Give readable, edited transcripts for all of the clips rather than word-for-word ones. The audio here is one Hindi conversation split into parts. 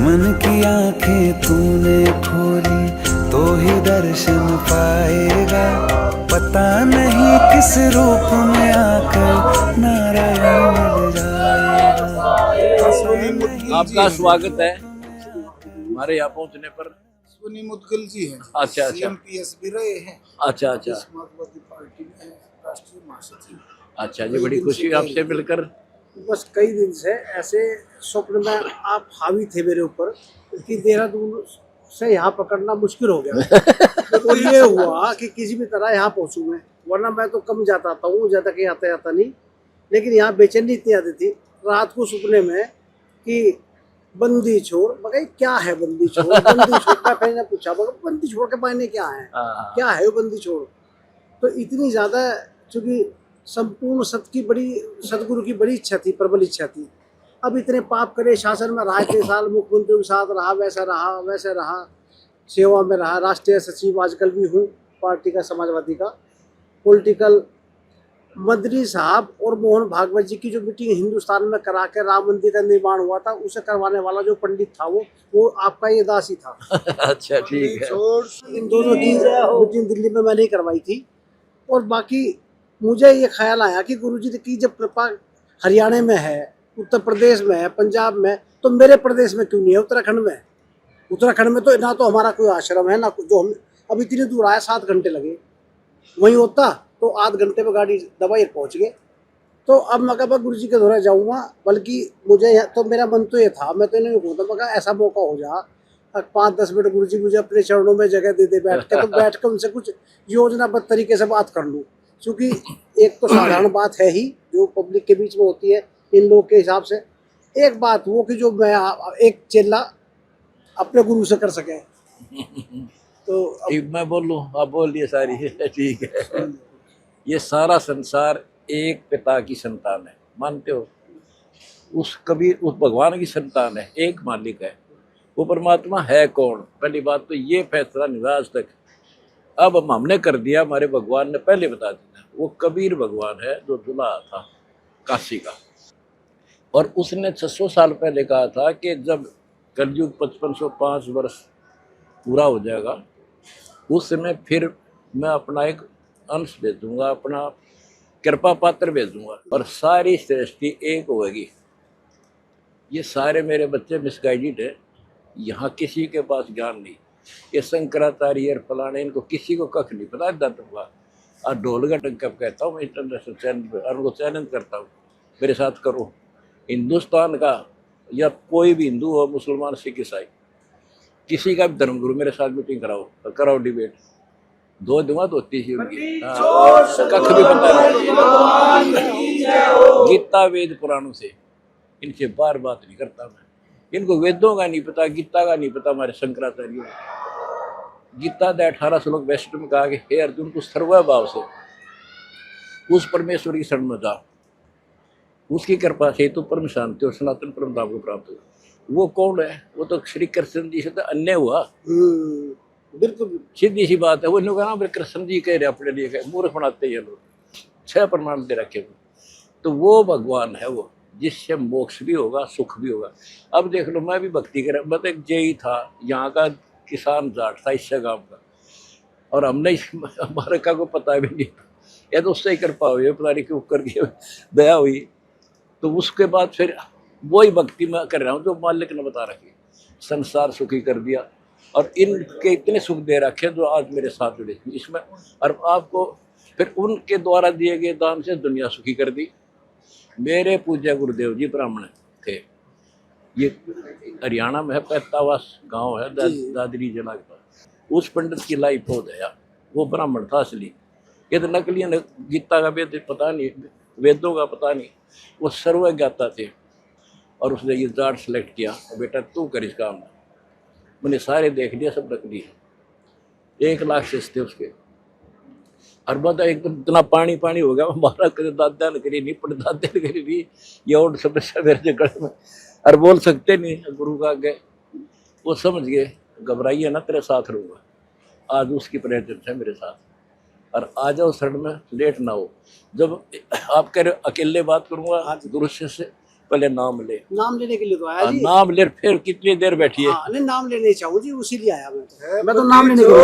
मन की आंखें तूने खोली तो ही दर्शन पाएगा, पता नहीं किस रूप में आकर नारायण मिल जाएगा। आपका स्वागत है हमारे यहाँ पहुँचने पर। सुनी मुदगल जी हैं। अच्छा अच्छा CMPS भी रहे हैं। अच्छा अच्छा समाजवादी पार्टी में राष्ट्रीय महासचिव। अच्छा जी, बड़ी खुशी हुई आपसे मिलकर। बस कई दिन से ऐसे स्वप्न में आप हावी थे मेरे ऊपर कि देहरादून से यहाँ पकड़ना मुश्किल हो गया। तो ये हुआ कि किसी भी तरह यहाँ पहुँचूं मैं, वरना मैं तो कम जाता हूँ, ज़्यादा कहीं आता जाता नहीं। लेकिन यहाँ बेचैनी इतनी आती थी रात को सपने में कि बंदी छोड़। मगर क्या है बंदी छोड़? बंदी छोड़ का कहीं ने पूछा, मगर बंदी छोड़ के मायने क्या है, क्या है वो बंदी छोड़? तो इतनी ज़्यादा, चूँकि संपूर्ण सतगुरु की बड़ी इच्छा थी, प्रबल इच्छा थी। अब इतने पाप करे, शासन में रहा इतने साल, मुख्यमंत्री के साथ रहा, वैसे रहा, सेवा में रहा, राष्ट्रीय सचिव आजकल भी हूँ पार्टी का, समाजवादी का। पॉलिटिकल मद्री साहब और मोहन भागवत जी की जो मीटिंग हिंदुस्तान में करा के राम मंदिर का निर्माण हुआ था, उसे करवाने वाला जो पंडित था वो आपका ये दास ही था। अच्छा ठीक है। इन दोनों की मीटिंग दिल्ली में मैंने ही करवाई थी। और बाकी मुझे ये ख्याल आया कि गुरुजी की जब कृपा हरियाणा में है, उत्तर प्रदेश में है, पंजाब में, तो मेरे प्रदेश में क्यों नहीं है, उत्तराखंड में है। उत्तराखंड में तो ना तो हमारा कोई आश्रम है, ना जो हम अब इतनी दूर आए, 7 घंटे लगे। वहीं होता तो आध घंटे में गाड़ी दवाई पहुंच गए। तो अब मैं कहा गुरु जी के द्वारा जाऊँगा, बल्कि मुझे तो मेरा मन तो ये था, मैं तो इन्हें बोलता, मैं कहा ऐसा मौका हो जा 5-10 मिनट गुरु जी मुझे अपने चरणों में जगह दे दे बैठ के, तो बैठ कर उनसे कुछ योजनाबद्ध तरीके से बात कर लूँ। क्योंकि एक तो साधारण बात है ही जो पब्लिक के बीच में होती है इन लोगों के हिसाब से, एक बात वो कि जो मैं एक चेला अपने गुरु से कर सके। तो मैं बोलूं, आप बोल दिए सारी। ठीक है। ये सारा संसार एक पिता की संतान है, मानते हो? उस भगवान की संतान है, एक मालिक है। वो परमात्मा है कौन? पहली बात तो ये फैसला नहीं हुआ आज तक। अब हमने कर दिया, हमारे भगवान ने पहले बता दिया। वो कबीर भगवान है जो दूल्हा था काशी का, और उसने 600 साल पहले कहा था कि जब कलयुग 5505 वर्ष पूरा हो जाएगा, उस समय फिर मैं अपना एक अंश भेजूंगा, अपना कृपा पात्र भेजूंगा, और सारी सृष्टि एक होगी। ये सारे मेरे बच्चे मिसगाइडेड है, यहाँ किसी के पास ज्ञान नहीं। ये शंकराचार्य फलाने, इनको किसी को कख नहीं पता। दत्तवा और ढोल का टंकप कहता हूँ मैं इंटरनेशनल चैनल पर, और उनको चैलेंज करता हूँ मेरे साथ करो। हिंदुस्तान का या कोई भी हिंदू हो, मुसलमान, सिख, ईसाई, किसी का भी धर्मगुरु मेरे साथ मीटिंग कराओ और कराओ डिबेट, 2 दूंगा तो 30 उनकी। कख भी पता नहीं। गीता वेद पुराणों से इनसे बार बात नहीं करता मैं। इनको वेदों का नहीं पता, गीता का नहीं पता। हमारे शंकराचार्य गीता के 18 श्लोक वैष्णव में कहा कि हे अर्जुन, तू सर्वभाव से उस परमेश्वर की शरण में जा, उसकी कृपा से तो परम शांति और सनातन परम धाम को प्राप्त हो। वो कौन है? वो तो श्री कृष्ण जी से तो अन्य हुआ। बिल्कुल सीधी सी बात है। वो लोग ना कृष्ण जी कह रहे अपने लिए, मूर्ख बनाते हैं लोग, 6 प्रमाण दे रखे वो। तो वो भगवान है वो, जिससे मोक्ष भी होगा, सुख भी होगा। अब देख लो, मैं भी भक्ति कर, मैं तो एक जेई था, यहाँ का किसान जाट था, इससे गाँव का, और हमने हमारे का को पता भी नहीं, या तो उससे ही कृपा हुई, पता नहीं क्यों करके दया हुई। तो उसके बाद फिर वही भक्ति मैं कर रहा हूँ जो मालिक ने बता रखी। संसार सुखी कर दिया, और इनके इतने सुख दे रखे जो आज मेरे साथ जुड़े इसमें। और आपको फिर उनके द्वारा दिए गए दान से दुनिया सुखी कर दी। मेरे पूज्य गुरुदेव जी ब्राह्मण थे। ये हरियाणा में है, पैतावास गांव है, दादरी जिला के पास। उस पंडित की लाइफ हो गया, वो ब्राह्मण था असली। ये तो नकली, गीता का वेद पता नहीं, वेदों का पता नहीं, वो सर्वज्ञाता थे। और उसने ये जाट सेलेक्ट किया, बेटा तू कर इस काम में। मैंने सारे देख लिया, सब नकली है। 1 लाख से थे उसके। और बता एकदम इतना पानी पानी हो गया, हमारा कभी दादा ने करी नहीं, पड़दादे ने करी नहीं। ये और समस्या मेरे जगह में, और बोल सकते नहीं गुरु का आगे। वो समझ गए, घबराइए ना, तेरे साथ रहूँगा। आज उसकी प्रेजेंस है मेरे साथ। और आ जाओ शरण में, लेट ना हो। जब आप कह रहे अकेले बात करूँगा, आज गुरु से पहले नाम ले। नाम लेने के लिए तो आया जी। नाम ले फिर कितनी देर बैठिए। हाँ, नहीं नाम लेने चाहूँ जी, उसी लिए आया मैं तो नाम लेने के लिए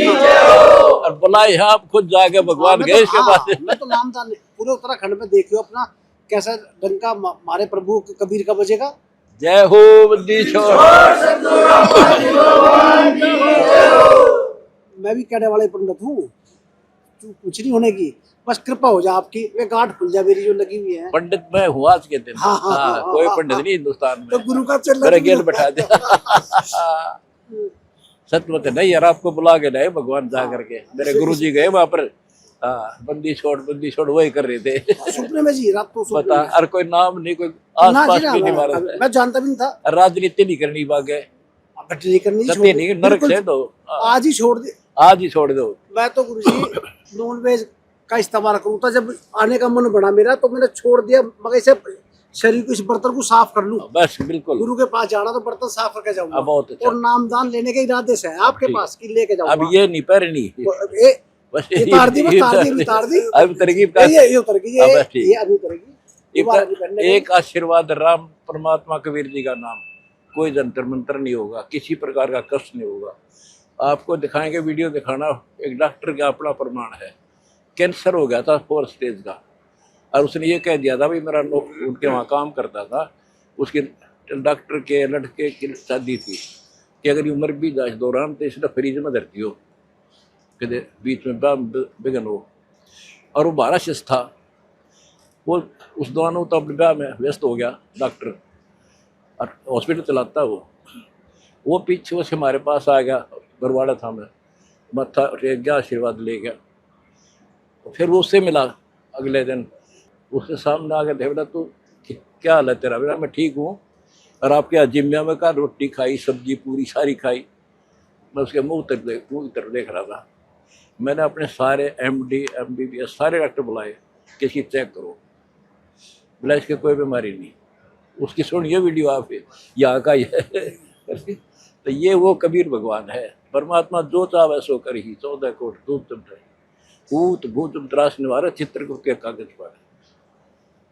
आया। और बुलाए आप खुद जाके भगवान गए इसके पास। मैं तो नामदान पूरे उत्तराखंड में देखियो अपना कैसा डंका हमारे प्रभु कबीर का बजेगा। जय हो बंदी छोड़। मैं भी कहने वाले पंडित हूँ, कुछ नहीं होने की, बस कृपा हो जाए आपकी, वे गांठ खुल जाए मेरी जो लगी हुई है। पंडित में हुआ आज के दिन। हाँ, कोई पंडित नहीं हिंदुस्तान में। तो गुरु का चल मेरे गेल बैठा दे। सतमत नहीं यार, आपको बुला के लाए भगवान जा करके। मेरे गुरुजी गए वहां पर। हाँ, बंदी छोड़ वही कर रहे थे। सपने में जी, रात को सपने बता, में। और कोई नाम नहीं, कोई आसपास भी नहीं मारा। मैं जानता भी नहीं था। राजनीति नहीं करनी बागे, नहीं करनी, सत्य नहीं, नरक से दो। आज ही छोड़ दे, आज ही छोड़ दो। मैं तो गुरुजी नॉन वेज का इस्तेमाल करूँ था, जब आने का मन बढ़ा मेरा तो मैंने छोड़ दिया, मगर इसे शरीर को, इस बर्तन को साफ कर लूं। बस बिल्कुल, गुरु के पास जाना तो बर्तन साफ करके जाऊंगा। बहुत अच्छा। और नामदान लेने के इरादे से है आपके पास कि लेके जाऊंगा। अब ये नहीं पर नहीं, बस उतार दी, उतार दी। अब तरकीब का ये उतर गई, ये अभी उतरेगी। एक आशीर्वाद राम परमात्मा कबीर जी का नाम, कोई जंतर मंत्र नहीं होगा, किसी प्रकार का कष्ट नहीं होगा। आपको दिखाएंगे, वीडियो दिखाना, एक डॉक्टर का अपना प्रमाण है। कैंसर हो गया था 4 स्टेज का, और उसने ये कह दिया था भाई, मेरा उनके वहाँ काम करता था, उसके डॉक्टर के लड़के की शादी थी कि अगर उम्र भी जाए दौरान तो इसने फ्रीज में धरती हो, कि बीच में बिगन हो। और वो 12 शिष्ट था, वो उस दौरान तो अपने ब्याह में व्यस्त हो गया डॉक्टर, और हॉस्पिटल चलाता वो पीछे से हमारे पास आ गया, बरवाड़ा था, मैं मत्था टेक गया, आशीर्वाद ले गया। फिर वो उससे मिला अगले दिन, उसके सामने आकर बेटा तू क्या हाल है तेरा? बेटा मैं ठीक हूँ। और आपके यहाँ जिम्मे में का रोटी खाई, सब्जी पूरी सारी खाई। मैं उसके मुँह तरफ देख रहा था। मैंने अपने सारे MD MBBS सारे डॉक्टर बुलाए, किसी चेक करो, बोला इसके कोई बीमारी नहीं। उसकी सुनिए वीडियो आप, यहाँ का ही है। तो ये वो कबीर भगवान है। परमात्मा जो चाहे सो कर ही, 14 कोट धूप भूत भूत त्रास निवार चित्र के कागज पर।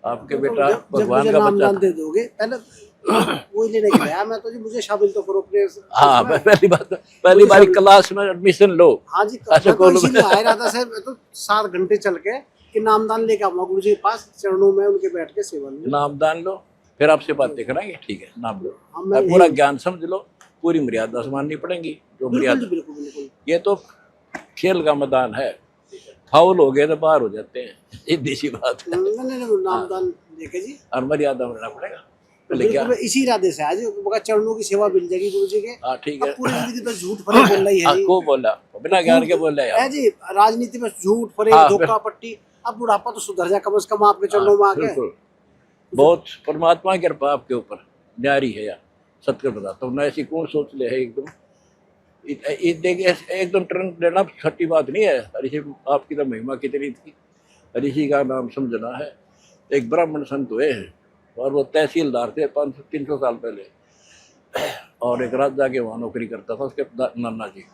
आपके बेटा भगवान का बच्चा दे दोगे, पहले वो लेने के आया मैं तो जी, मुझे शामिल तो करो अपने। हाँ, पहली बार क्लास में एडमिशन लो। हाँ जी, अच्छा तो इसीलिए आया रहा था सर, मैं तो 7 घंटे चल के कि नामदान लेके आऊंगा गुरु जी के पास, चरणों में उनके बैठ के सेवा लूं। नामदान लो, फिर आपसे बातें कराएंगे, ठीक है? नाम लो, पूरा ज्ञान समझ लो, पूरी मर्यादा माननी पड़ेगी, जो मर्यादा। बिल्कुल। ये तो खेल का मैदान है, फाउल हो गए तो बाहर हो जाते हैं, सीधी सी बात है। नहीं, नामदान लेके जी, और मर्यादा में रहना पड़ेगा। बिल्कुल इसी इरादे से आज चरणों की सेवा मिल जाएगी गुरु जी के। हाँ ठीक है। पूरी जिंदगी तो झूठ फरेब बोल रही है जी। को बोला बिना ज्ञान के बोल रहा है जी, राजनीति में झूठ फरेब, धोखा पट्टी। अब बुढ़ापा तो सुधर जाए, कम से कम आपके चरणों में आके। बहुत परमात्मा की कृपा आपके ऊपर न्यारी है यार, सत्य बताता हूँ। ऐसी कौन सोच ले है एकदम एकदम टर्न लेना छठी बात नहीं है। ऋषि आपकी तो महिमा कितनी थी, ऋषि का नाम समझना है। एक ब्राह्मण संत हुए हैं और वो तहसीलदार थे 500-300 साल पहले, और एक राजा के वहाँ नौकरी करता था उसके नाना जी।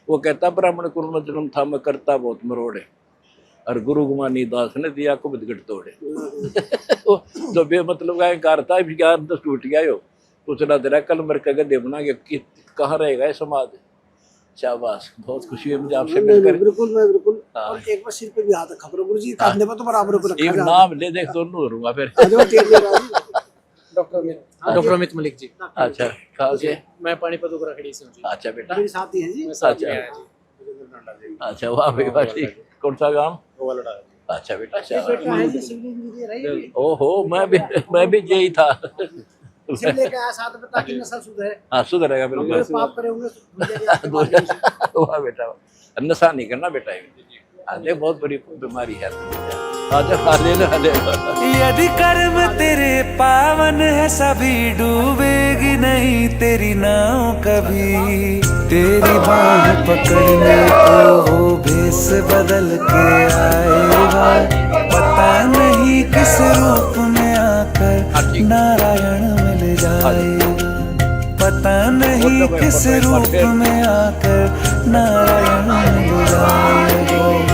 वो कहता ब्राह्मण कुल में जन्म था, मैं करता बहुत मरोड़े, और गुरु गुमानी दास ने दिया को बिदगट तोड़े। तो बेमतलब का कार था, ज्ञान तो टूट गया हो, पूछना तेरा कल मर के गड्ढे बना के कहाँ रहेगा ये समाज। शाबाश, बहुत खुशी है मुझे आपसे मिलकर। बिल्कुल। और एक बार सिर पे भी हाथ रखा करो गुरुजी, कांधे पर तो बराबर ऊपर रखा। एक नाम ले देख दोनों करूंगा फिर। डॉक्टर अमित मलिक जी। अच्छा, कहाँ से? मैं पानीपत उगराखड़ी से हूँ जी। अच्छा बेटा, मेरे साथी हैं जी। अच्छा वाह भाई, ठीक। कौन सा गाँव? अच्छा बेटा, बेटा है जी, सिविल इंजीनियर है ये। ओहो, मैं भी यही था। सिविल लेके आया साथ में ताकि नस्ल सुधरे। हाँ, सुधरेगा बिल्कुल। पाप करे होंगे वाह बेटा, नशा नहीं करना बेटा, ये बहुत बड़ी बीमारी है। यदि कर्म तेरे पावन है, सभी डूबेगी नहीं तेरी नाव कभी। तेरी बाह पकड़ने को वो भेष बदल के आएगा, पता नहीं किस रूप में आकर नारायण मिल जाएगा। पता नहीं किस रूप में आकर नारायण मिल जाएगा।